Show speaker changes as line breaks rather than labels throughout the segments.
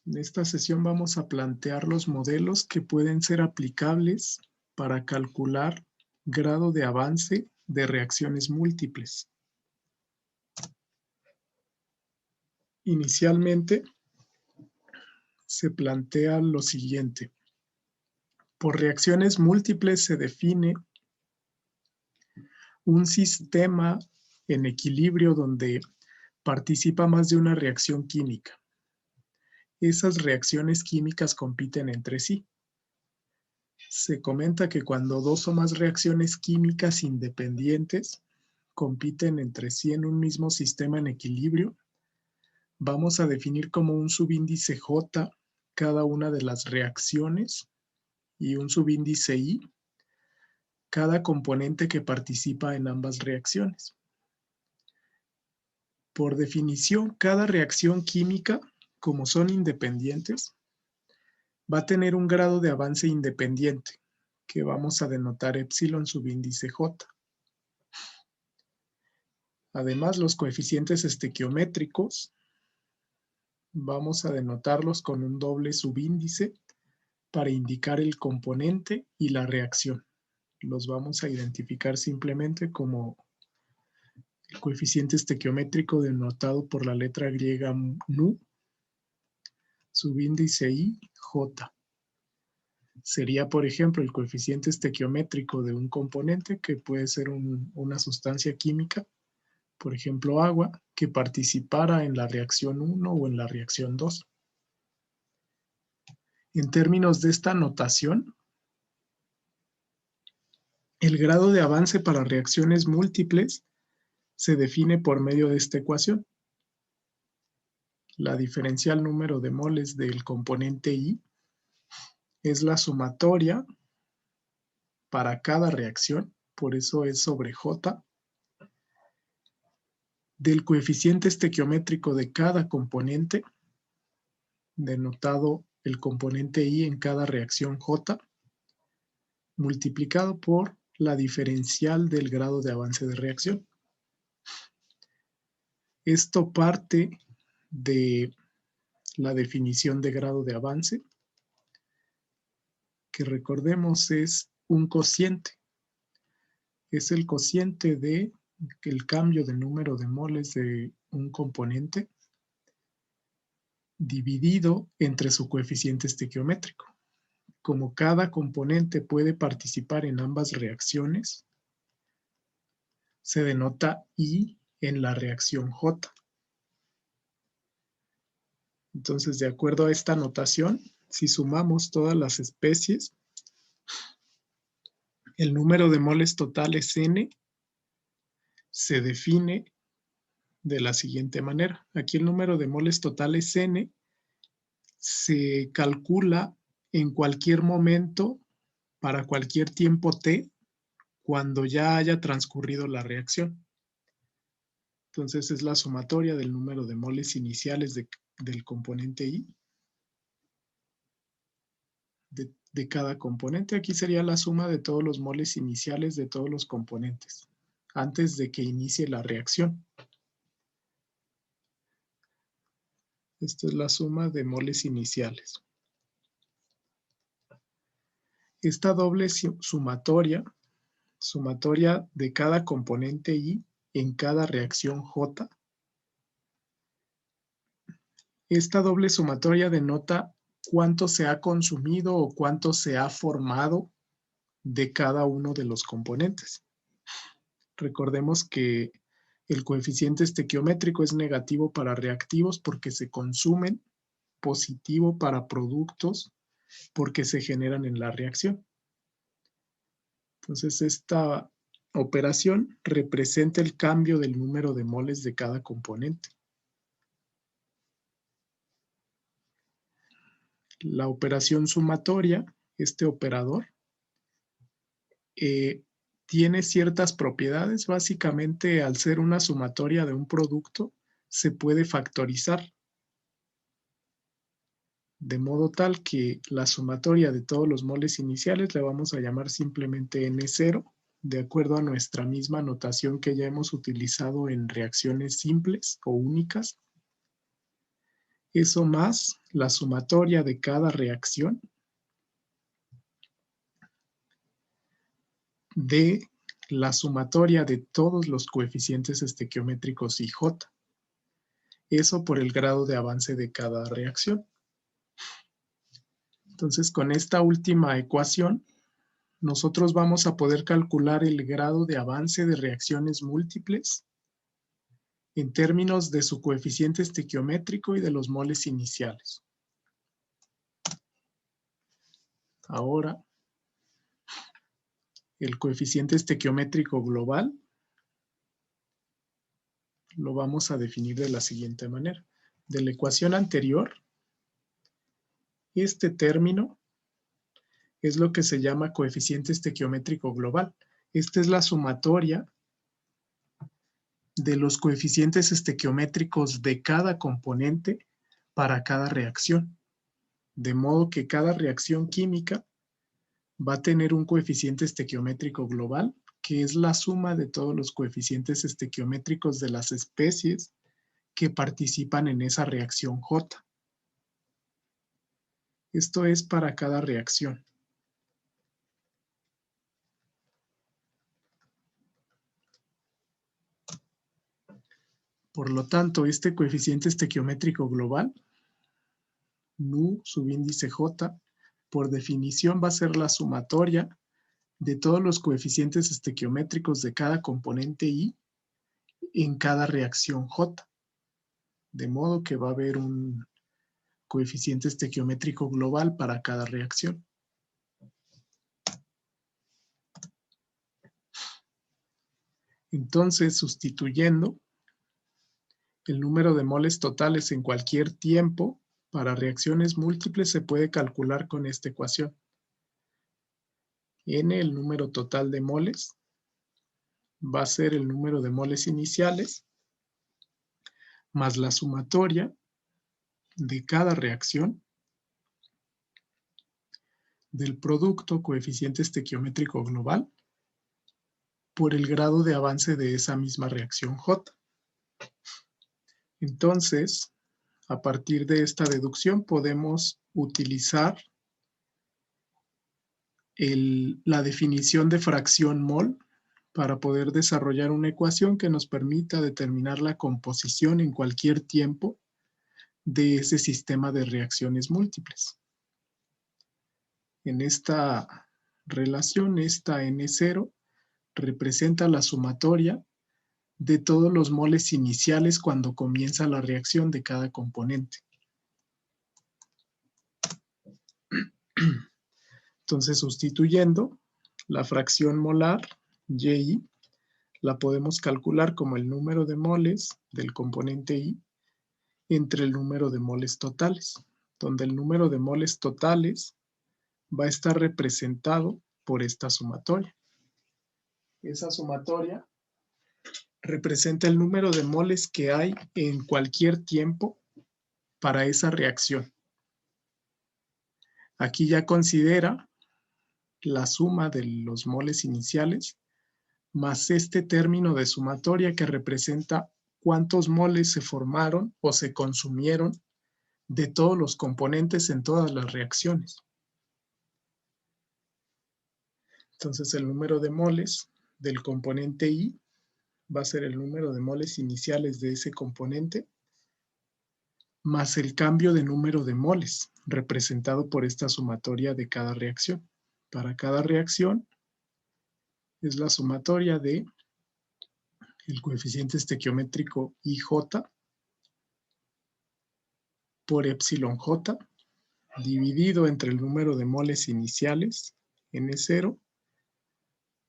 En esta sesión vamos a plantear los modelos que pueden ser aplicables para calcular grado de avance de reacciones múltiples. Inicialmente, se plantea lo siguiente. Por reacciones múltiples se define un sistema en equilibrio donde participa más de una reacción química. Esas reacciones químicas compiten entre sí. Se comenta que cuando dos o más reacciones químicas independientes compiten entre sí en un mismo sistema en equilibrio, vamos a definir como un subíndice J cada una de las reacciones y un subíndice I cada componente que participa en ambas reacciones. Por definición, cada reacción química, como son independientes, va a tener un grado de avance independiente, que vamos a denotar epsilon subíndice J. Además, los coeficientes estequiométricos vamos a denotarlos con un doble subíndice para indicar el componente y la reacción. Los vamos a identificar simplemente como el coeficiente estequiométrico denotado por la letra griega nu, subíndice I, J. Sería, por ejemplo, el coeficiente estequiométrico de un componente que puede ser una sustancia química, por ejemplo agua, que participara en la reacción 1 o en la reacción 2. En términos de esta notación, el grado de avance para reacciones múltiples se define por medio de esta ecuación. La diferencial número de moles del componente I es la sumatoria para cada reacción, por eso es sobre J, del coeficiente estequiométrico de cada componente, denotado el componente I en cada reacción J, multiplicado por la diferencial del grado de avance de reacción. Esto parte de la definición de grado de avance, que recordemos es un cociente. Es el cociente del cambio de número de moles de un componente dividido entre su coeficiente estequiométrico. Como cada componente puede participar en ambas reacciones, se denota I en la reacción J. Entonces, de acuerdo a esta notación, si sumamos todas las especies, el número de moles totales N se define de la siguiente manera. Aquí el número de moles totales N se calcula en cualquier momento para cualquier tiempo T cuando ya haya transcurrido la reacción. Entonces es la sumatoria del número de moles iniciales del componente I de cada componente. Aquí sería la suma de todos los moles iniciales de todos los componentes antes de que inicie la reacción. Esta es la suma de moles iniciales. Esta doble sumatoria de cada componente I en cada reacción J. Esta doble sumatoria denota cuánto se ha consumido o cuánto se ha formado de cada uno de los componentes. Recordemos que el coeficiente estequiométrico es negativo para reactivos porque se consumen, positivo para productos porque se generan en la reacción. Entonces, esta operación representa el cambio del número de moles de cada componente. La operación sumatoria, este operador, tiene ciertas propiedades. Básicamente, al ser una sumatoria de un producto, se puede factorizar. De modo tal que la sumatoria de todos los moles iniciales le vamos a llamar simplemente N0, de acuerdo a nuestra misma notación que ya hemos utilizado en reacciones simples o únicas. Eso más la sumatoria de cada reacción de la sumatoria de todos los coeficientes estequiométricos IJ. Eso por el grado de avance de cada reacción. Entonces, con esta última ecuación, nosotros vamos a poder calcular el grado de avance de reacciones múltiples en términos de su coeficiente estequiométrico y de los moles iniciales. Ahora, el coeficiente estequiométrico global lo vamos a definir de la siguiente manera. De la ecuación anterior, este término es lo que se llama coeficiente estequiométrico global. Esta es la sumatoria de los coeficientes estequiométricos de cada componente para cada reacción. De modo que cada reacción química va a tener un coeficiente estequiométrico global, que es la suma de todos los coeficientes estequiométricos de las especies que participan en esa reacción J. Esto es para cada reacción. Por lo tanto, este coeficiente estequiométrico global, nu subíndice J, por definición va a ser la sumatoria de todos los coeficientes estequiométricos de cada componente I en cada reacción J. De modo que va a haber un coeficiente estequiométrico global para cada reacción. Entonces, sustituyendo el número de moles totales en cualquier tiempo para reacciones múltiples se puede calcular con esta ecuación. N, el número total de moles, va a ser el número de moles iniciales más la sumatoria de cada reacción del producto coeficiente estequiométrico global por el grado de avance de esa misma reacción J. Entonces, a partir de esta deducción podemos utilizar la definición de fracción mol para poder desarrollar una ecuación que nos permita determinar la composición en cualquier tiempo de ese sistema de reacciones múltiples. En esta relación, esta N0 representa la sumatoria de todos los moles iniciales cuando comienza la reacción de cada componente. Entonces, sustituyendo la fracción molar, Y, la podemos calcular como el número de moles del componente I entre el número de moles totales, donde el número de moles totales va a estar representado por esta sumatoria. Esa sumatoria representa el número de moles que hay en cualquier tiempo para esa reacción. Aquí ya considera la suma de los moles iniciales más este término de sumatoria que representa cuántos moles se formaron o se consumieron de todos los componentes en todas las reacciones. Entonces el número de moles del componente I va a ser el número de moles iniciales de ese componente más el cambio de número de moles representado por esta sumatoria de cada reacción. Para cada reacción es la sumatoria de el coeficiente estequiométrico IJ por epsilon J dividido entre el número de moles iniciales, N0,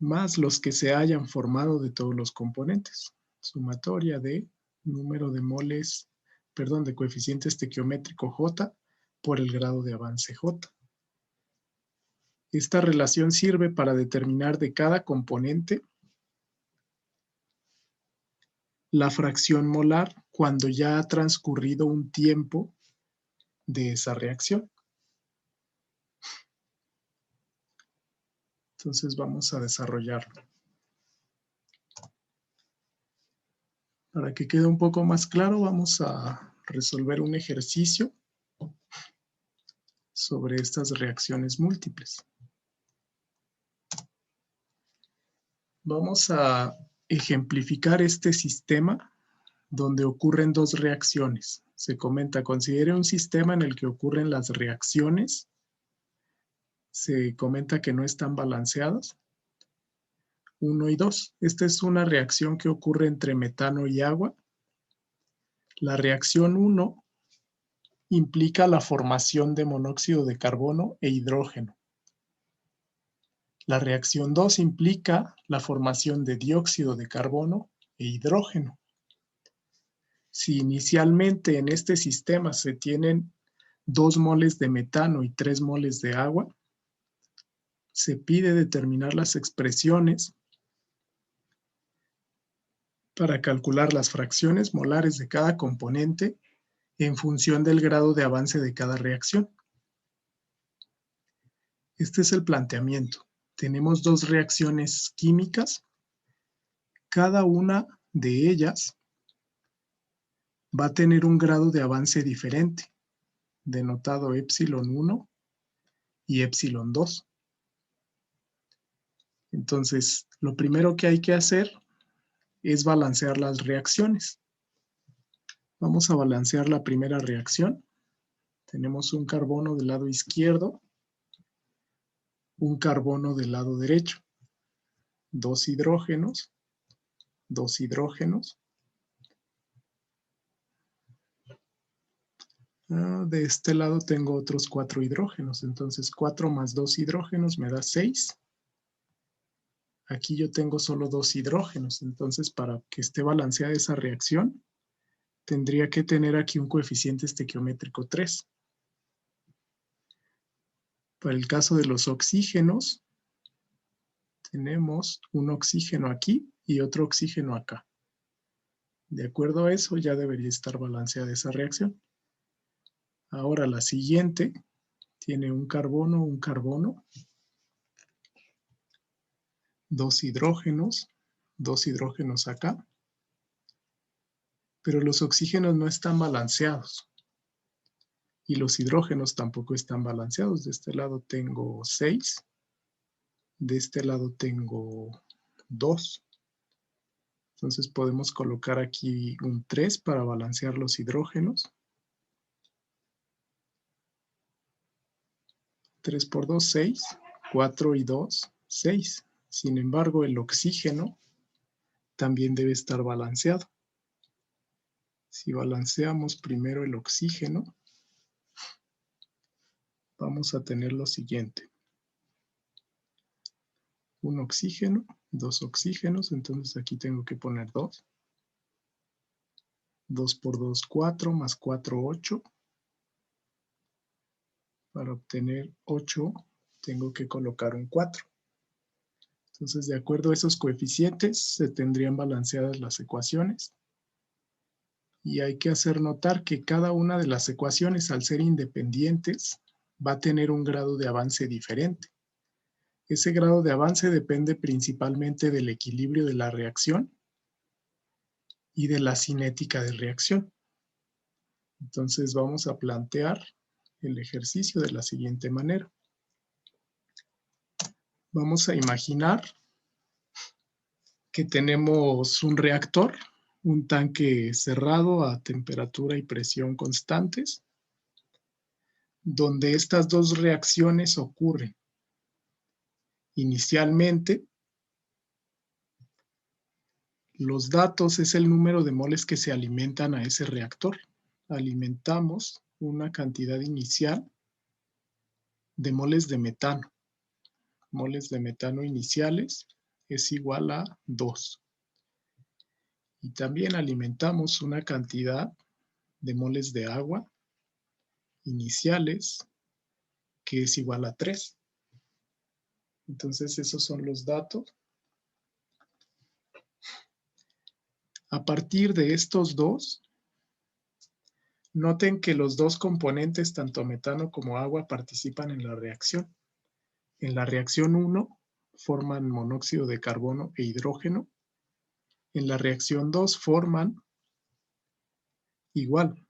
más los que se hayan formado de todos los componentes. Sumatoria de número de moles, perdón, de coeficiente estequiométrico J por el grado de avance J. Esta relación sirve para determinar de cada componente la fracción molar cuando ya ha transcurrido un tiempo de esa reacción. Entonces vamos a desarrollarlo. Para que quede un poco más claro, vamos a resolver un ejercicio sobre estas reacciones múltiples. Vamos a ejemplificar este sistema donde ocurren dos reacciones. Se comenta, considere un sistema en el que ocurren las reacciones. Se comenta que no están balanceadas. 1 y 2. Esta es una reacción que ocurre entre metano y agua. La reacción 1 implica la formación de monóxido de carbono e hidrógeno. La reacción 2 implica la formación de dióxido de carbono e hidrógeno. Si inicialmente en este sistema se tienen 2 moles de metano y 3 moles de agua, se pide determinar las expresiones para calcular las fracciones molares de cada componente en función del grado de avance de cada reacción. Este es el planteamiento. Tenemos dos reacciones químicas. Cada una de ellas va a tener un grado de avance diferente, denotado epsilon 1 y epsilon 2. Entonces, lo primero que hay que hacer es balancear las reacciones. Vamos a balancear la primera reacción. Tenemos un carbono del lado izquierdo, un carbono del lado derecho, 2 hidrógenos, 2 hidrógenos. De este lado tengo otros 4 hidrógenos, entonces 4 más 2 hidrógenos me da 6. Aquí yo tengo solo 2 hidrógenos, entonces para que esté balanceada esa reacción, tendría que tener aquí un coeficiente estequiométrico 3. Para el caso de los oxígenos, tenemos un oxígeno aquí y otro oxígeno acá. De acuerdo a eso, ya debería estar balanceada esa reacción. Ahora la siguiente tiene un carbono, 2 hidrógenos acá, pero los oxígenos no están balanceados y los hidrógenos tampoco están balanceados. De este lado tengo 6, de este lado tengo 2. Entonces podemos colocar aquí un 3 para balancear los hidrógenos. 3 por 2, 6. 4 y 2, 6. Sin embargo, el oxígeno también debe estar balanceado. Si balanceamos primero el oxígeno, vamos a tener lo siguiente. Un oxígeno, 2 oxígenos, entonces aquí tengo que poner 2. 2 por 2, 4, más 4, 8. Para obtener 8, tengo que colocar un 4. Entonces, de acuerdo a esos coeficientes, se tendrían balanceadas las ecuaciones. Y hay que hacer notar que cada una de las ecuaciones, al ser independientes, va a tener un grado de avance diferente. Ese grado de avance depende principalmente del equilibrio de la reacción y de la cinética de reacción. Entonces vamos a plantear el ejercicio de la siguiente manera. Vamos a imaginar que tenemos un reactor, un tanque cerrado a temperatura y presión constantes, donde estas dos reacciones ocurren. Inicialmente, los datos es el número de moles que se alimentan a ese reactor. Alimentamos una cantidad inicial de moles de metano. Moles de metano iniciales es igual a 2. Y también alimentamos una cantidad de moles de agua iniciales que es igual a 3. Entonces esos son los datos. A partir de estos dos, noten que los dos componentes, tanto metano como agua, participan en la reacción. En la reacción 1 forman monóxido de carbono e hidrógeno. En la reacción 2 forman igual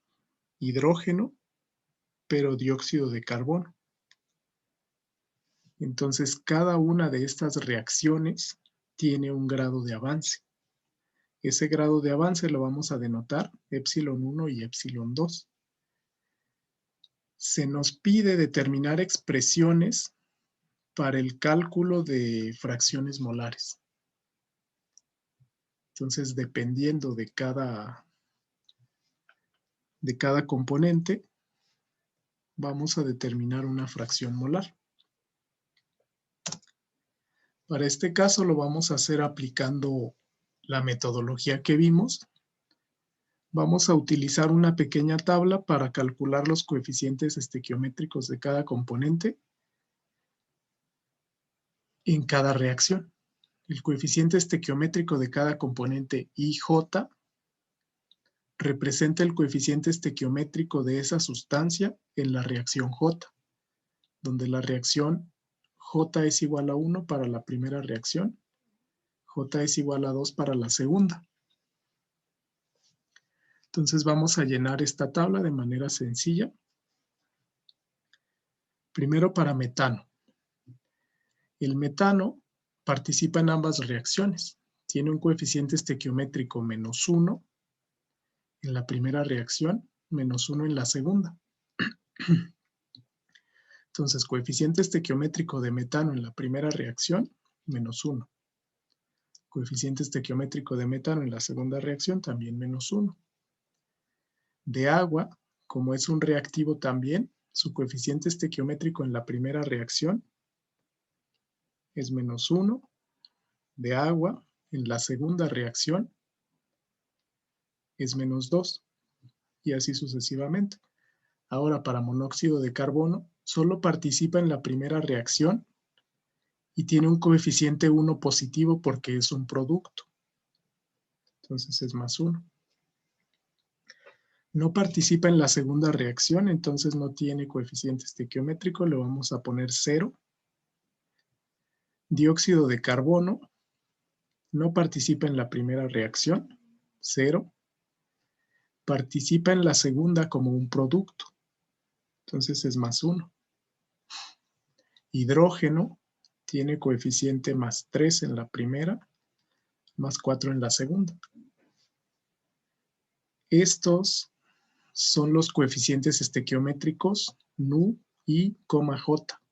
hidrógeno, pero dióxido de carbono. Entonces, cada una de estas reacciones tiene un grado de avance. Ese grado de avance lo vamos a denotar epsilon 1 y epsilon 2. Se nos pide determinar expresiones para el cálculo de fracciones molares. Entonces, dependiendo de cada componente, vamos a determinar una fracción molar. Para este caso lo vamos a hacer aplicando la metodología que vimos. Vamos a utilizar una pequeña tabla para calcular los coeficientes estequiométricos de cada componente en cada reacción. El coeficiente estequiométrico de cada componente IJ representa el coeficiente estequiométrico de esa sustancia en la reacción J, donde la reacción J es igual a 1 para la primera reacción, J es igual a 2 para la segunda. Entonces vamos a llenar esta tabla de manera sencilla. Primero para metano. El metano participa en ambas reacciones. Tiene un coeficiente estequiométrico -1 en la primera reacción, -1 en la segunda. Entonces, coeficiente estequiométrico de metano en la primera reacción, -1. Coeficiente estequiométrico de metano en la segunda reacción, también -1. De agua, como es un reactivo también, su coeficiente estequiométrico en la primera reacción es -1. De agua, en la segunda reacción, es -2. Y así sucesivamente. Ahora, para monóxido de carbono, solo participa en la primera reacción y tiene un coeficiente 1 positivo porque es un producto. Entonces es +1. No participa en la segunda reacción, entonces no tiene coeficiente estequiométrico, le vamos a poner 0. Dióxido de carbono no participa en la primera reacción, 0. Participa en la segunda como un producto, entonces es +1. Hidrógeno tiene coeficiente +3 en la primera, +4 en la segunda. Estos son los coeficientes estequiométricos Nu y J,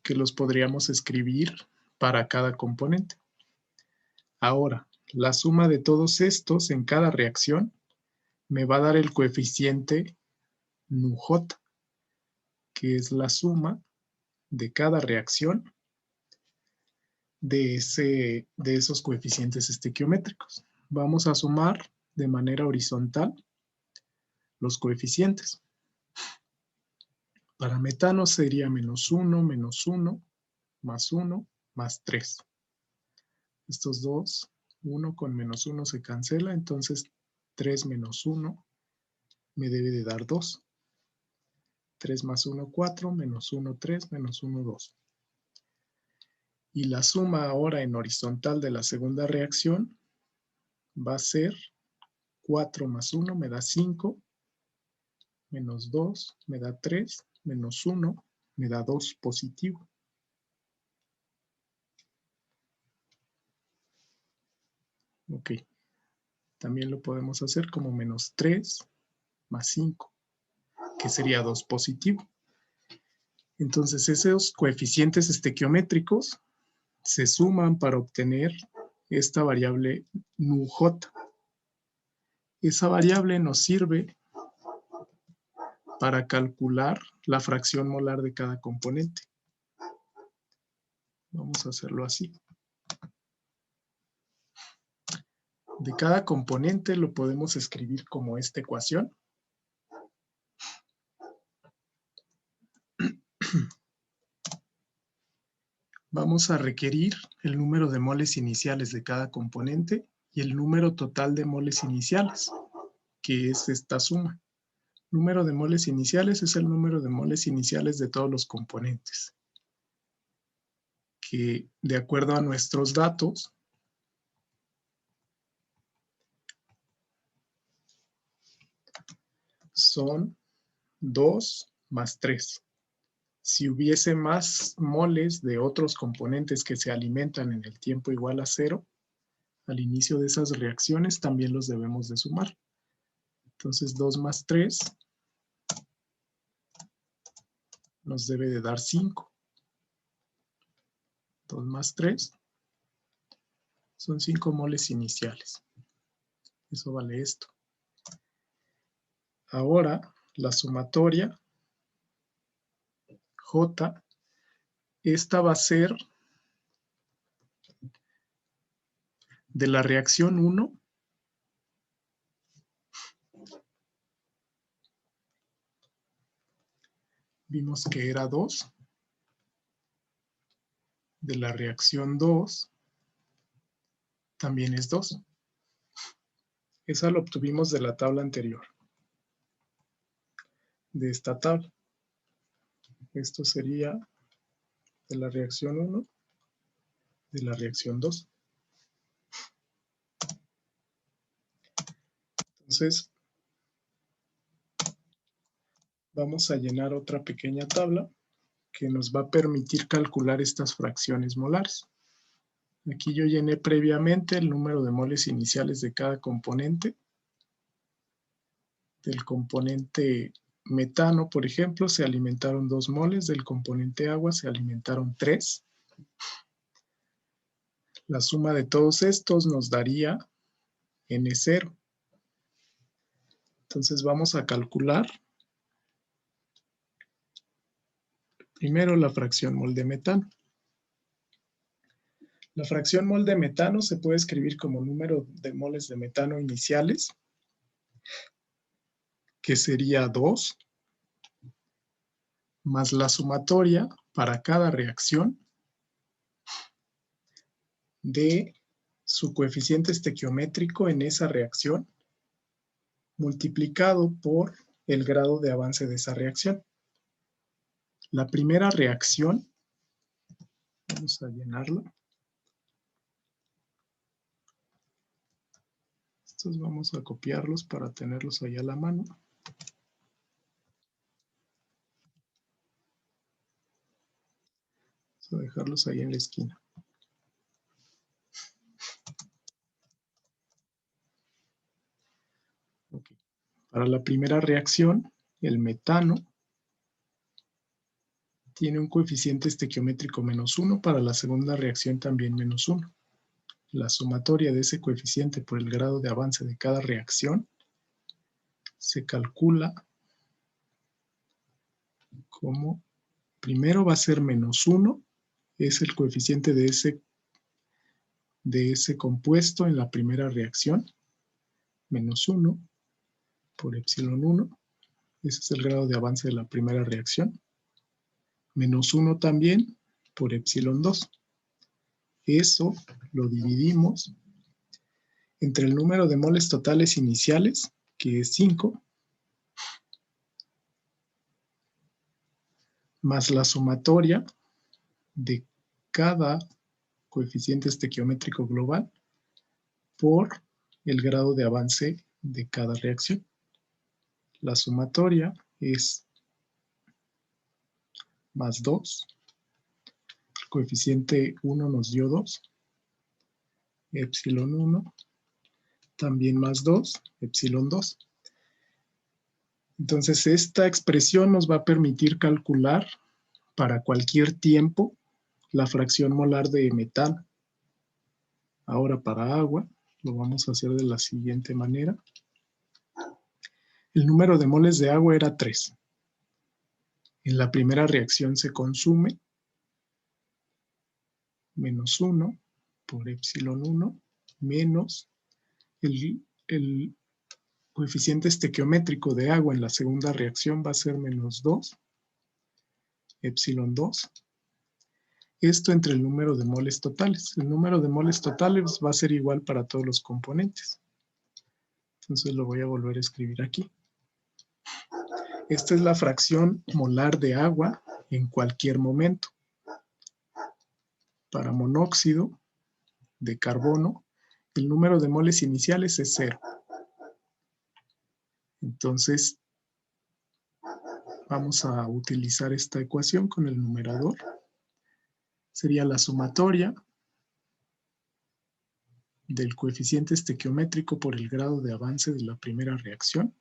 que los podríamos escribir para cada componente. Ahora, la suma de todos estos en cada reacción me va a dar el coeficiente NuJ, que es la suma de cada reacción de esos coeficientes estequiométricos. Vamos a sumar de manera horizontal los coeficientes. Para metano sería -1, -1, +1, +3. Estos dos, 1 con -1 se cancela, entonces 3 menos 1 me debe de dar 2. 3 más 1, 4, menos 1, 3, menos 1, 2. Y la suma ahora en horizontal de la segunda reacción va a ser 4 más 1 me da 5, menos 2 me da 3, menos 1 me da 2 positivo. Ok, también lo podemos hacer como -3 más 5, que sería 2 positivo. Entonces esos coeficientes estequiométricos se suman para obtener esta variable NuJ. Esa variable nos sirve para calcular la fracción molar de cada componente. Vamos a hacerlo así. De cada componente lo podemos escribir como esta ecuación. Vamos a requerir el número de moles iniciales de cada componente y el número total de moles iniciales, que es esta suma. Número de moles iniciales es el número de moles iniciales de todos los componentes, que de acuerdo a nuestros datos son 2 más 3. Si hubiese más moles de otros componentes que se alimentan en el tiempo igual a 0, al inicio de esas reacciones también los debemos de sumar. Entonces 2 más 3 nos debe de dar 5. 2 más 3 son 5 moles iniciales. Eso vale esto. Ahora, la sumatoria J, esta va a ser de la reacción 1 vimos que era 2. De la reacción 2 también es 2. Esa lo obtuvimos de la tabla anterior. De esta tabla. Esto sería de la reacción 1, de la reacción 2. Entonces, vamos a llenar otra pequeña tabla que nos va a permitir calcular estas fracciones molares. Aquí yo llené previamente el número de moles iniciales de cada componente. Del componente metano, por ejemplo, se alimentaron 2 moles, del componente agua se alimentaron 3. La suma de todos estos nos daría N0. Entonces vamos a calcular primero la fracción mol de metano. La fracción mol de metano se puede escribir como número de moles de metano iniciales, que sería 2, más la sumatoria para cada reacción de su coeficiente estequiométrico en esa reacción, multiplicado por el grado de avance de esa reacción. La primera reacción, vamos a llenarla. Estos vamos a copiarlos para tenerlos ahí a la mano. Vamos a dejarlos ahí en la esquina. Okay. Para la primera reacción, el metano tiene un coeficiente estequiométrico -1, para la segunda reacción también -1. La sumatoria de ese coeficiente por el grado de avance de cada reacción se calcula como, primero va a ser -1, es el coeficiente de ese compuesto en la primera reacción, -1 por epsilon 1, ese es el grado de avance de la primera reacción, -1 también por epsilon 2. Eso lo dividimos entre el número de moles totales iniciales, que es 5, más la sumatoria de cada coeficiente estequiométrico global por el grado de avance de cada reacción. La sumatoria es más 2. El coeficiente 1 nos dio 2. Epsilon 1 también más 2, epsilon 2. Entonces esta expresión nos va a permitir calcular para cualquier tiempo la fracción molar de metano. Ahora para agua lo vamos a hacer de la siguiente manera. El número de moles de agua era 3. En la primera reacción se consume -1 por epsilon 1 menos el coeficiente estequiométrico de agua en la segunda reacción va a ser -2, epsilon 2. Esto entre el número de moles totales. El número de moles totales va a ser igual para todos los componentes. Entonces lo voy a volver a escribir aquí. Esta es la fracción molar de agua en cualquier momento. Para monóxido de carbono, el número de moles iniciales es 0. Entonces, vamos a utilizar esta ecuación con el numerador. Sería la sumatoria del coeficiente estequiométrico por el grado de avance de la primera reacción.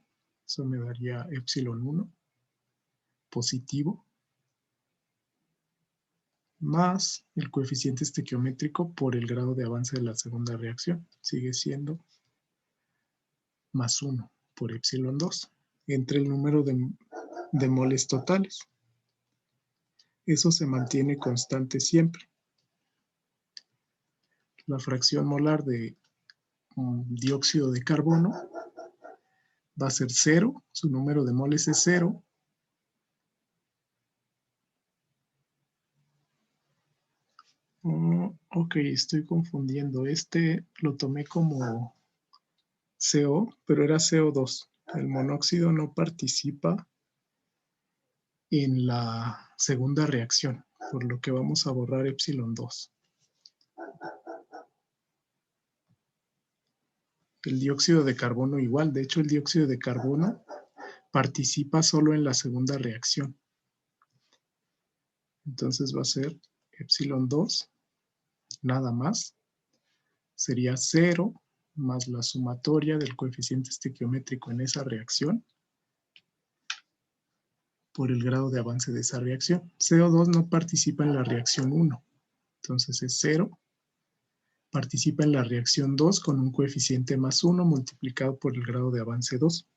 Eso me daría epsilon 1 positivo, más el coeficiente estequiométrico por el grado de avance de la segunda reacción. Sigue siendo más 1 por epsilon 2 entre el número de moles totales. Eso se mantiene constante siempre. La fracción molar de dióxido de carbono va a ser 0, su número de moles es 0. Ok, estoy confundiendo. Este lo tomé como CO, pero era CO2. El monóxido no participa en la segunda reacción, por lo que vamos a borrar epsilon 2. El dióxido de carbono igual. De hecho, el dióxido de carbono participa solo en la segunda reacción. Entonces va a ser epsilon 2, nada más. Sería 0 más la sumatoria del coeficiente estequiométrico en esa reacción por el grado de avance de esa reacción. CO2 no participa en la reacción 1, entonces es 0. Participa en la reacción 2 con un coeficiente más 1 multiplicado por el grado de avance 2.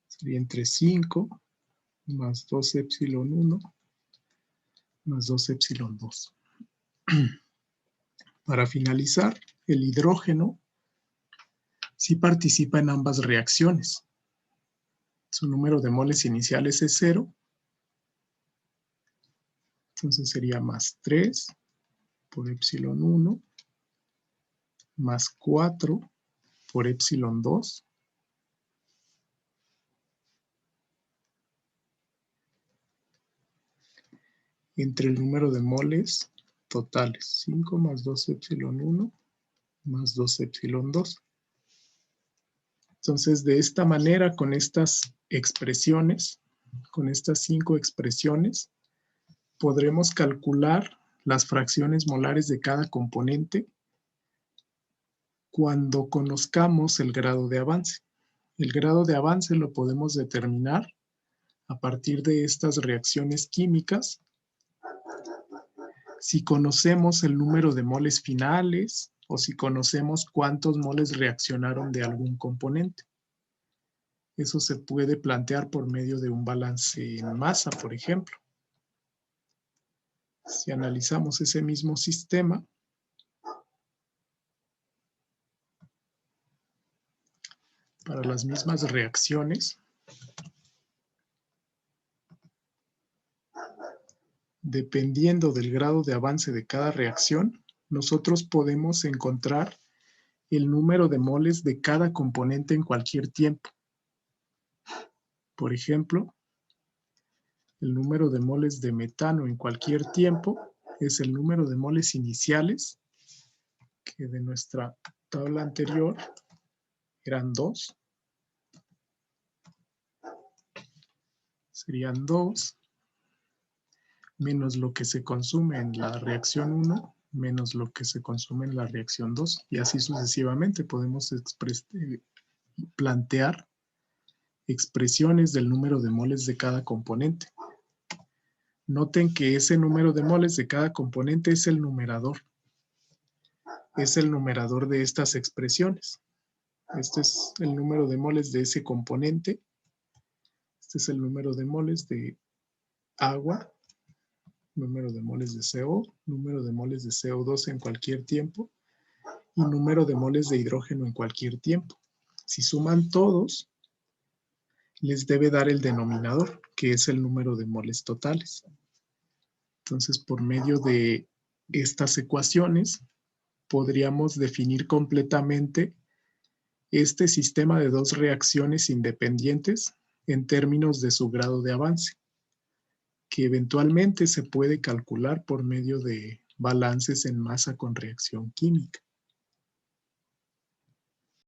Sería entre 5 más 2 epsilon 1 más 2 epsilon 2. Para finalizar, el hidrógeno sí participa en ambas reacciones. Su número de moles iniciales es 0. Entonces sería más 3 por epsilon 1 más 4 por epsilon 2 entre el número de moles totales. 5 más 2 epsilon 1 más 2 epsilon 2. Entonces, de esta manera, con estas expresiones, con estas 5 expresiones, podremos calcular las fracciones molares de cada componente cuando conozcamos el grado de avance. El grado de avance lo podemos determinar a partir de estas reacciones químicas. Si conocemos el número de moles finales o si conocemos cuántos moles reaccionaron de algún componente. Eso se puede plantear por medio de un balance en masa, por ejemplo. Si analizamos ese mismo sistema, para las mismas reacciones, dependiendo del grado de avance de cada reacción, nosotros podemos encontrar el número de moles de cada componente en cualquier tiempo. Por ejemplo, el número de moles de metano en cualquier tiempo es el número de moles iniciales, que de nuestra tabla anterior eran 2. Serían 2 menos lo que se consume en la reacción 1 menos lo que se consume en la reacción 2. Y así sucesivamente podemos plantear expresiones del número de moles de cada componente. Noten que ese número de moles de cada componente es el numerador. Es el numerador de estas expresiones. Este es el número de moles de ese componente. Este es el número de moles de agua, número de moles de CO, número de moles de CO2 en cualquier tiempo y número de moles de hidrógeno en cualquier tiempo. Si suman todos, les debe dar el denominador, que es el número de moles totales. Entonces, por medio de estas ecuaciones, podríamos definir completamente este sistema de dos reacciones independientes en términos de su grado de avance, que eventualmente se puede calcular por medio de balances en masa con reacción química.